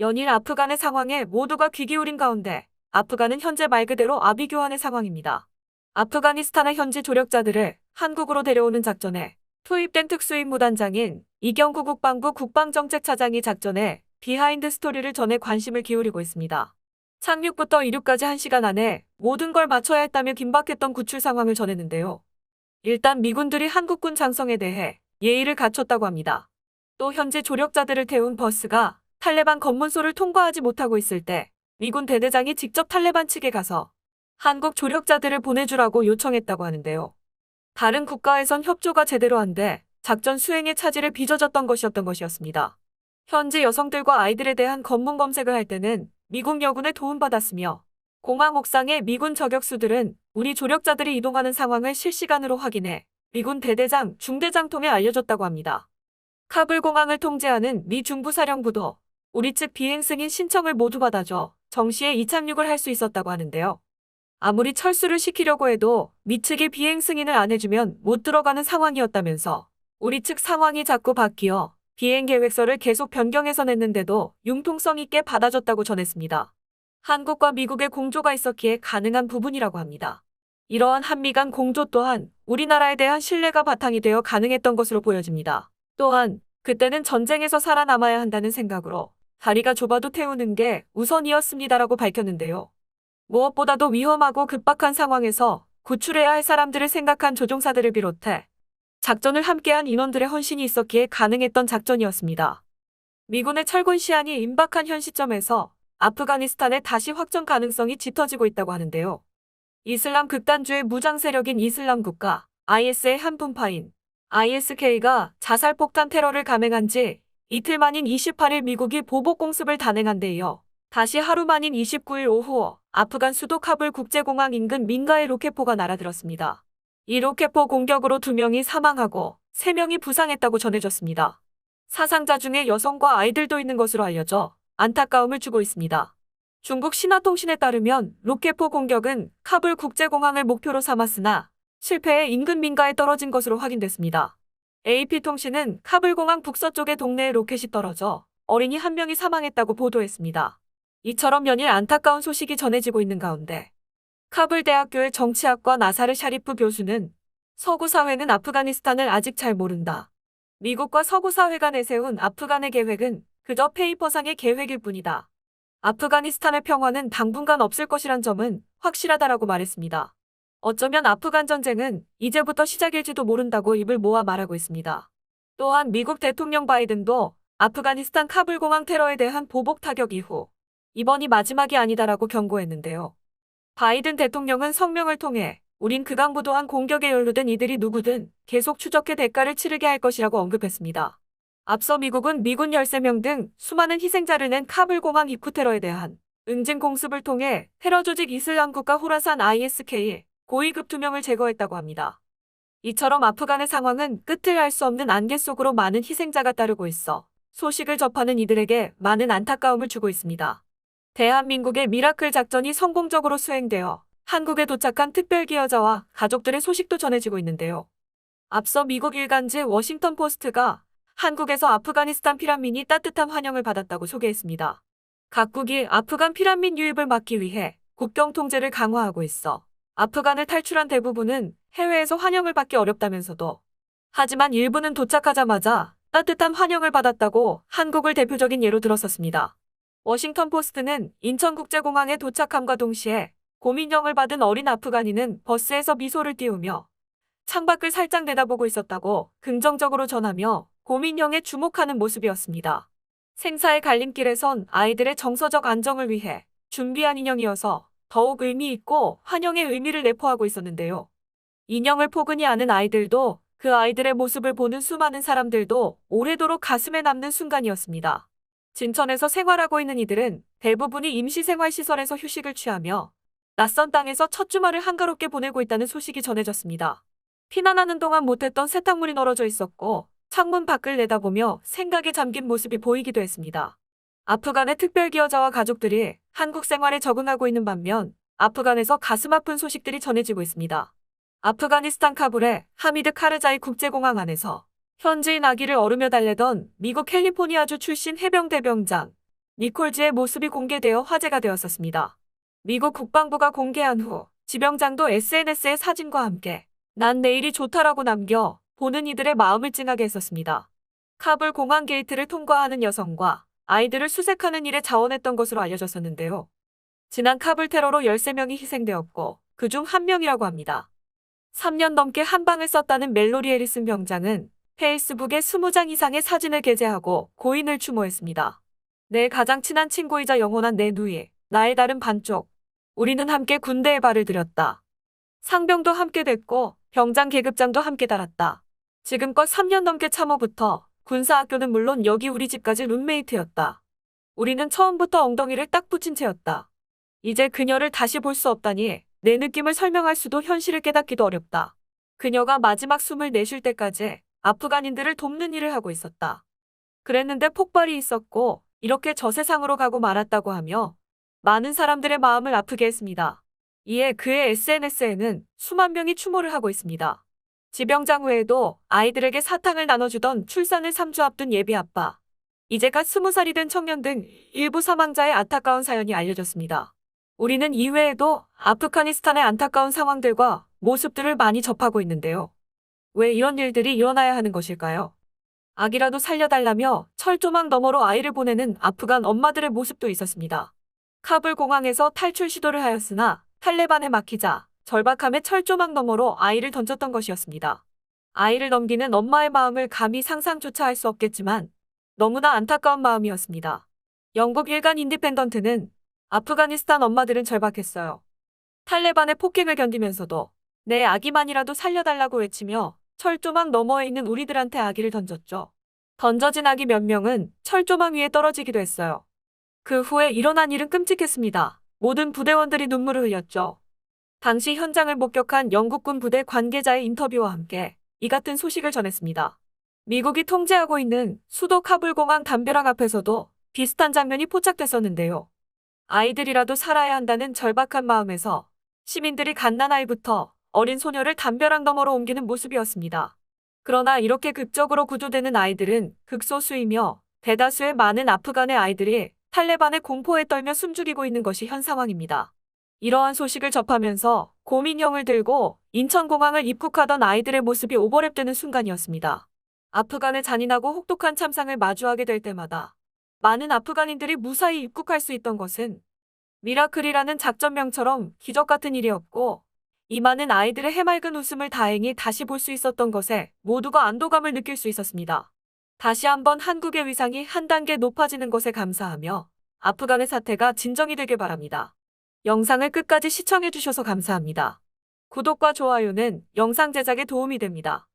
연일 아프간의 상황에 모두가 귀 기울인 가운데 아프간은 현재 말 그대로 아비규환의 상황입니다. 아프가니스탄의 현지 조력자들을 한국으로 데려오는 작전에 투입된 특수임무단장인 이경구 국방부 국방정책차장이 작전에 비하인드 스토리를 전해 관심을 기울이고 있습니다. 착륙부터 이륙까지 1시간 안에 모든 걸 마쳐야 했다며 긴박했던 구출 상황을 전했는데요. 일단 미군들이 한국군 장성에 대해 예의를 갖췄다고 합니다. 또 현재 조력자들을 태운 버스가 탈레반 검문소를 통과하지 못하고 있을 때 미군 대대장이 직접 탈레반 측에 가서 한국 조력자들을 보내주라고 요청했다고 하는데요. 다른 국가에선 협조가 제대로 안 돼 작전 수행의 차질을 빚어졌던 것이었습니다. 현지 여성들과 아이들에 대한 검문 검색을 할 때는 미국 여군의 도움받았으며 공항 옥상의 미군 저격수들은 우리 조력자들이 이동하는 상황을 실시간으로 확인해 미군 대대장, 중대장 통해 알려줬다고 합니다. 카불 공항을 통제하는 미 중부사령부도 우리 측 비행 승인 신청을 모두 받아줘 정시에 이착륙을 할 수 있었다고 하는데요. 아무리 철수를 시키려고 해도 미 측이 비행 승인을 안 해주면 못 들어가는 상황이었다면서 우리 측 상황이 자꾸 바뀌어 비행 계획서를 계속 변경해서 냈는데도 융통성 있게 받아줬다고 전했습니다. 한국과 미국의 공조가 있었기에 가능한 부분이라고 합니다. 이러한 한미 간 공조 또한 우리나라에 대한 신뢰가 바탕이 되어 가능했던 것으로 보여집니다. 또한 그때는 전쟁에서 살아남아야 한다는 생각으로 다리가 좁아도 태우는 게 우선이었습니다라고 밝혔는데요. 무엇보다도 위험하고 급박한 상황에서 구출해야 할 사람들을 생각한 조종사들을 비롯해 작전을 함께한 인원들의 헌신이 있었기에 가능했던 작전이었습니다. 미군의 철군 시한이 임박한 현 시점에서 아프가니스탄의 다시 확정 가능성이 짙어지고 있다고 하는데요. 이슬람 극단주의 무장 세력인 이슬람 국가 IS의 한 분파인 ISK가 자살 폭탄 테러를 감행한 지 이틀 만인 28일 미국이 보복 공습을 단행한 데 이어 다시 하루 만인 29일 오후 아프간 수도 카불 국제공항 인근 민가에 로켓포가 날아들었습니다. 이 로켓포 공격으로 2명이 사망하고 3명이 부상했다고 전해졌습니다. 사상자 중에 여성과 아이들도 있는 것으로 알려져 안타까움을 주고 있습니다. 중국 신화통신에 따르면 로켓포 공격은 카불 국제공항을 목표로 삼았으나 실패해 인근 민가에 떨어진 것으로 확인됐습니다. AP통신은 카불공항 북서쪽의 동네에 로켓이 떨어져 어린이 1명이 사망했다고 보도했습니다. 이처럼 연일 안타까운 소식이 전해지고 있는 가운데 카불 대학교의 정치학과 나사르 샤리프 교수는 서구 사회는 아프가니스탄을 아직 잘 모른다. 미국과 서구 사회가 내세운 아프간의 계획은 그저 페이퍼상의 계획일 뿐이다. 아프가니스탄의 평화는 당분간 없을 것이란 점은 확실하다라고 말했습니다. 어쩌면 아프간 전쟁은 이제부터 시작일지도 모른다고 입을 모아 말하고 있습니다. 또한 미국 대통령 바이든도 아프가니스탄 카불 공항 테러에 대한 보복 타격 이후 이번이 마지막이 아니다라고 경고했는데요. 바이든 대통령은 성명을 통해 우린 극악무도한 공격에 연루된 이들이 누구든 계속 추적해 대가를 치르게 할 것이라고 언급했습니다. 앞서 미국은 미군 13명 등 수많은 희생자를 낸 카불 공항 입구 테러에 대한 응징 공습을 통해 테러 조직 이슬람 국가 호라산 ISK 고위급 2명을 제거했다고 합니다. 이처럼 아프간의 상황은 끝을 알 수 없는 안개 속으로 많은 희생자가 따르고 있어 소식을 접하는 이들에게 많은 안타까움을 주고 있습니다. 대한민국의 미라클 작전이 성공적으로 수행되어 한국에 도착한 특별기여자와 가족들의 소식도 전해지고 있는데요. 앞서 미국 일간지 워싱턴 포스트가 한국에서 아프가니스탄 피난민이 따뜻한 환영을 받았다고 소개했습니다. 각국이 아프간 피난민 유입을 막기 위해 국경 통제를 강화하고 있어 아프간을 탈출한 대부분은 해외에서 환영을 받기 어렵다면서도 하지만 일부는 도착하자마자 따뜻한 환영을 받았다고 한국을 대표적인 예로 들었었습니다. 워싱턴 포스트는 인천국제공항에 도착함과 동시에 고민형을 받은 어린 아프간인은 버스에서 미소를 띄우며 창밖을 살짝 내다보고 있었다고 긍정적으로 전하며 고민형에 주목하는 모습이었습니다. 생사의 갈림길에선 아이들의 정서적 안정을 위해 준비한 인형이어서 더욱 의미 있고 환영의 의미를 내포하고 있었는데요. 인형을 포근히 아는 아이들도 그 아이들의 모습을 보는 수많은 사람들도 오래도록 가슴에 남는 순간이었습니다. 진천에서 생활하고 있는 이들은 대부분이 임시생활시설에서 휴식을 취하며 낯선 땅에서 첫 주말을 한가롭게 보내고 있다는 소식이 전해졌습니다. 피난하는 동안 못했던 세탁물이 널어져 있었고 창문 밖을 내다보며 생각에 잠긴 모습이 보이기도 했습니다. 아프간의 특별기여자와 가족들이 한국 생활에 적응하고 있는 반면 아프간에서 가슴 아픈 소식들이 전해지고 있습니다. 아프가니스탄 카불의 하미드 카르자이 국제공항 안에서 현지인 아기를 어루며 달래던 미국 캘리포니아주 출신 해병대병장 니콜즈의 모습이 공개되어 화제가 되었었습니다. 미국 국방부가 공개한 후 지병장도 SNS에 사진과 함께 난 내일이 좋다라고 남겨 보는 이들의 마음을 찡하게 했었습니다. 카불 공항 게이트를 통과하는 여성과 아이들을 수색하는 일에 자원했던 것으로 알려졌었는데요. 지난 카불 테러로 13명이 희생되었고 그중 한 명이라고 합니다. 3년 넘게 한 방을 썼다는 멜로리 해리슨 병장은 페이스북에 20장 이상의 사진을 게재하고 고인을 추모했습니다. 내 가장 친한 친구이자 영원한 내 누이, 나의 다른 반쪽. 우리는 함께 군대에 발을 들였다. 상병도 함께 됐고 병장 계급장도 함께 달았다. 지금껏 3년 넘게 참호부터 군사학교는 물론 여기 우리 집까지 룸메이트였다. 우리는 처음부터 엉덩이를 딱 붙인 채였다. 이제 그녀를 다시 볼 수 없다니 내 느낌을 설명할 수도 현실을 깨닫기도 어렵다. 그녀가 마지막 숨을 내쉴 때까지 아프간인들을 돕는 일을 하고 있었다. 그랬는데 폭발이 있었고 이렇게 저 세상으로 가고 말았다고 하며 많은 사람들의 마음을 아프게 했습니다. 이에 그의 SNS에는 수만 명이 추모를 하고 있습니다. 지병장 외에도 아이들에게 사탕을 나눠주던 출산을 3주 앞둔 예비 아빠, 이제 갓 20살이 된 청년 등 일부 사망자의 안타까운 사연이 알려졌습니다. 우리는 이외에도 아프가니스탄의 안타까운 상황들과 모습들을 많이 접하고 있는데요. 왜 이런 일들이 일어나야 하는 것일까요? 아기라도 살려달라며 철조망 너머로 아이를 보내는 아프간 엄마들의 모습도 있었습니다. 카불 공항에서 탈출 시도를 하였으나 탈레반에 막히자 절박함에 철조망 너머로 아이를 던졌던 것이었습니다. 아이를 넘기는 엄마의 마음을 감히 상상조차 할 수 없겠지만 너무나 안타까운 마음이었습니다. 영국 일간 인디펜던트는 아프가니스탄 엄마들은 절박했어요. 탈레반의 폭행을 견디면서도 내 아기만이라도 살려달라고 외치며 철조망 너머에 있는 우리들한테 아기를 던졌죠. 던져진 아기 몇 명은 철조망 위에 떨어지기도 했어요. 그 후에 일어난 일은 끔찍했습니다. 모든 부대원들이 눈물을 흘렸죠. 당시 현장을 목격한 영국군 부대 관계자의 인터뷰와 함께 이 같은 소식을 전했습니다. 미국이 통제하고 있는 수도 카불 공항 담벼락 앞에서도 비슷한 장면이 포착됐었는데요. 아이들이라도 살아야 한다는 절박한 마음에서 시민들이 갓난아이부터 어린 소녀를 담벼락 너머로 옮기는 모습이었습니다. 그러나 이렇게 극적으로 구조되는 아이들은 극소수이며 대다수의 많은 아프간의 아이들이 탈레반의 공포에 떨며 숨죽이고 있는 것이 현 상황입니다. 이러한 소식을 접하면서 곰인형을 들고 인천공항을 입국하던 아이들의 모습이 오버랩되는 순간이었습니다. 아프간의 잔인하고 혹독한 참상을 마주하게 될 때마다 많은 아프간인들이 무사히 입국할 수 있던 것은 미라클이라는 작전명처럼 기적 같은 일이었고 이 많은 아이들의 해맑은 웃음을 다행히 다시 볼 수 있었던 것에 모두가 안도감을 느낄 수 있었습니다. 다시 한번 한국의 위상이 한 단계 높아지는 것에 감사하며 아프간의 사태가 진정이 되길 바랍니다. 영상을 끝까지 시청해주셔서 감사합니다. 구독과 좋아요는 영상 제작에 도움이 됩니다.